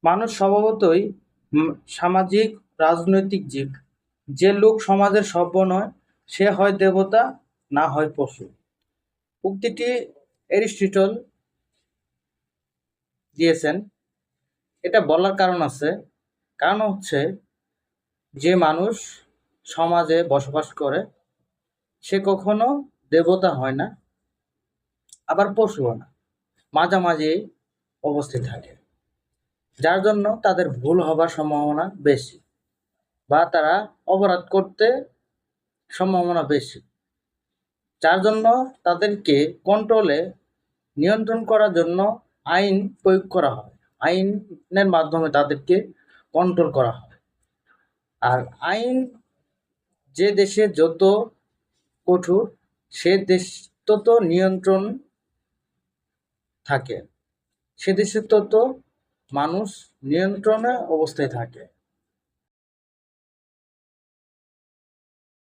মানুষ স্বভাবতই সামাজিক রাজনৈতিক জীব। যে লোক সমাজের সভ্য নয়, সে হয় দেবতা, না হয় পশু। উক্তিটি এরিস্টটল দিয়েছেন। এটা বলার কারণ আছে। কারণ হচ্ছে, যে মানুষ সমাজে বসবাস করে সে কখনো দেবতা হয় না, আবার পশুও না, মাঝামাঝি অবস্থায় থাকে। যার জন্য তাদের ভুল হবার সম্ভাবনা বেশি, বা তারা অপরাধ করতে সম্ভাবনা বেশি। যার জন্য তাদেরকে কন্ট্রোলে নিয়ন্ত্রণ করার জন্য আইন প্রয়োগ করা হয়। আইনের মাধ্যমে তাদেরকে কন্ট্রোল করা হয়। আর আইন যে দেশে যত কঠোর, সে দেশ তত নিয়ন্ত্রণ থাকে, সে দেশে তত মানুষ নিয়ন্ত্রণে অবস্থায় থাকে।